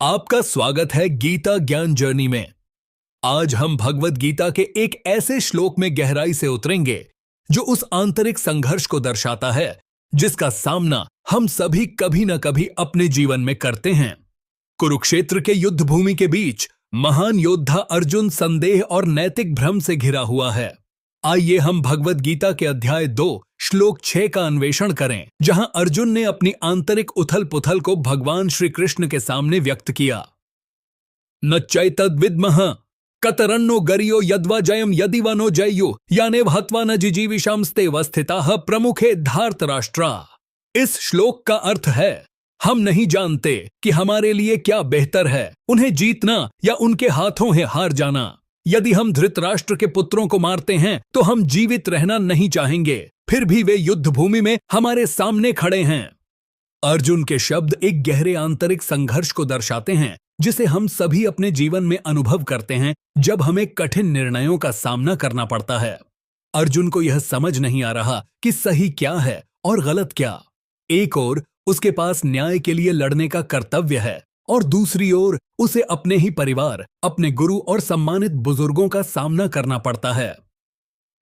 आपका स्वागत है गीता ज्ञान जर्नी में। आज हम भगवत गीता के एक ऐसे श्लोक में गहराई से उतरेंगे जो उस आंतरिक संघर्ष को दर्शाता है जिसका सामना हम सभी कभी न कभी अपने जीवन में करते हैं। कुरुक्षेत्र के युद्ध भूमि के बीच महान योद्धा अर्जुन संदेह और नैतिक भ्रम से घिरा हुआ है। आइए हम भगवत गीता के अध्याय 2 श्लोक 6 का अन्वेषण करें, जहां अर्जुन ने अपनी आंतरिक उथल पुथल को भगवान श्री कृष्ण के सामने व्यक्त किया। न चैतद विद्मः कतरन्नो गरियो यद्वा जयम यदि वनो जयु यानेव हत्वा न जिजीविषांस्ते वस्थिताः प्रमुखे धार्तराष्ट्रा। इस श्लोक का अर्थ है, हम नहीं जानते कि हमारे लिए क्या बेहतर है, उन्हें जीतना या उनके हाथों है हार जाना। यदि हम धृतराष्ट्र के पुत्रों को मारते हैं तो हम जीवित रहना नहीं चाहेंगे, फिर भी वे युद्ध भूमि में हमारे सामने खड़े हैं। अर्जुन के शब्द एक गहरे आंतरिक संघर्ष को दर्शाते हैं जिसे हम सभी अपने जीवन में अनुभव करते हैं जब हमें कठिन निर्णयों का सामना करना पड़ता है। अर्जुन को यह समझ नहीं आ रहा कि सही क्या है और गलत क्या। एक ओर उसके पास न्याय के लिए लड़ने का कर्तव्य है और दूसरी ओर उसे अपने ही परिवार, अपने गुरु और सम्मानित बुजुर्गों का सामना करना पड़ता है।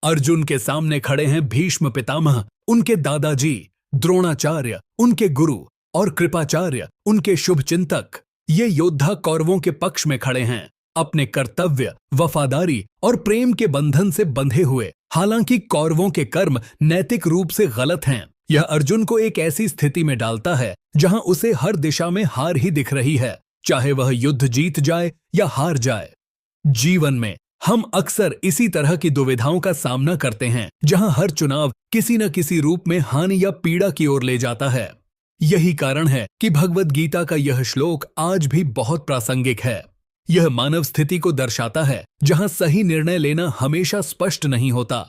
अर्जुन के सामने खड़े हैं भीष्म पितामह, उनके दादाजी, द्रोणाचार्य उनके गुरु और कृपाचार्य उनके शुभचिंतक। ये योद्धा कौरवों के पक्ष में खड़े हैं, अपने कर्तव्य, वफादारी और प्रेम के बंधन से बंधे हुए। हालांकि कौरवों के कर्म नैतिक रूप से गलत हैं। यह अर्जुन को एक ऐसी स्थिति में डालता है जहां उसे हर दिशा में हार ही दिख रही है, चाहे वह युद्ध जीत जाए या हार जाए। जीवन में हम अक्सर इसी तरह की दुविधाओं का सामना करते हैं, जहां हर चुनाव किसी न किसी रूप में हानि या पीड़ा की ओर ले जाता है। यही कारण है कि भगवत गीता का यह श्लोक आज भी बहुत प्रासंगिक है। यह मानव स्थिति को दर्शाता है जहां सही निर्णय लेना हमेशा स्पष्ट नहीं होता।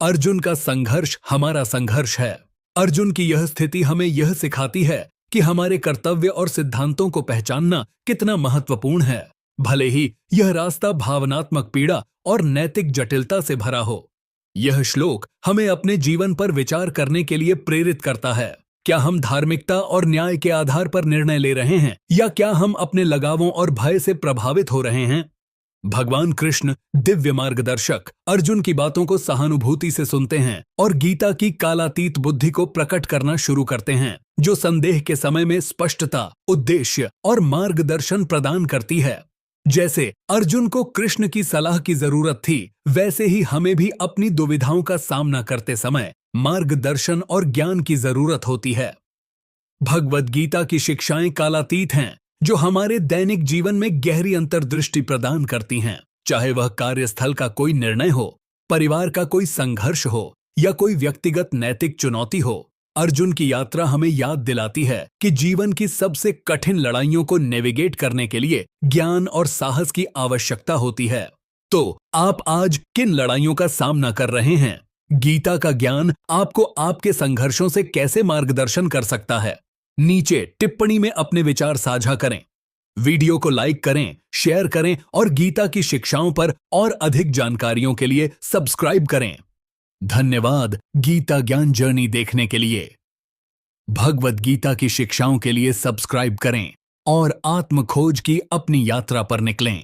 अर्जुन का संघर्ष हमारा संघर्ष है। अर्जुन की यह स्थिति हमें यह सिखाती है कि हमारे कर्तव्य और सिद्धांतों को पहचानना कितना महत्वपूर्ण है, भले ही यह रास्ता भावनात्मक पीड़ा और नैतिक जटिलता से भरा हो। यह श्लोक हमें अपने जीवन पर विचार करने के लिए प्रेरित करता है। क्या हम धार्मिकता और न्याय के आधार पर निर्णय ले रहे हैं या क्या हम अपने लगावों और भय से प्रभावित हो रहे हैं? भगवान कृष्ण, दिव्य मार्गदर्शक, अर्जुन की बातों को सहानुभूति से सुनते हैं और गीता की कालातीत बुद्धि को प्रकट करना शुरू करते हैं, जो संदेह के समय में स्पष्टता, उद्देश्य और मार्गदर्शन प्रदान करती है। जैसे अर्जुन को कृष्ण की सलाह की जरूरत थी, वैसे ही हमें भी अपनी दुविधाओं का सामना करते समय मार्गदर्शन और ज्ञान की जरूरत होती है। भगवत गीता की शिक्षाएं कालातीत हैं, जो हमारे दैनिक जीवन में गहरी अंतर्दृष्टि प्रदान करती हैं। चाहे वह कार्यस्थल का कोई निर्णय हो, परिवार का कोई संघर्ष हो या कोई व्यक्तिगत नैतिक चुनौती हो, अर्जुन की यात्रा हमें याद दिलाती है कि जीवन की सबसे कठिन लड़ाइयों को नेविगेट करने के लिए ज्ञान और साहस की आवश्यकता होती है। तो आप आज किन लड़ाइयों का सामना कर रहे हैं? गीता का ज्ञान आपको आपके संघर्षों से कैसे मार्गदर्शन कर सकता है? नीचे टिप्पणी में अपने विचार साझा करें। वीडियो को लाइक करें, शेयर करें और गीता की शिक्षाओं पर और अधिक जानकारियों के लिए सब्सक्राइब करें। धन्यवाद गीता ज्ञान जर्नी देखने के लिए। भगवत गीता की शिक्षाओं के लिए सब्सक्राइब करें और आत्म खोज की अपनी यात्रा पर निकलें।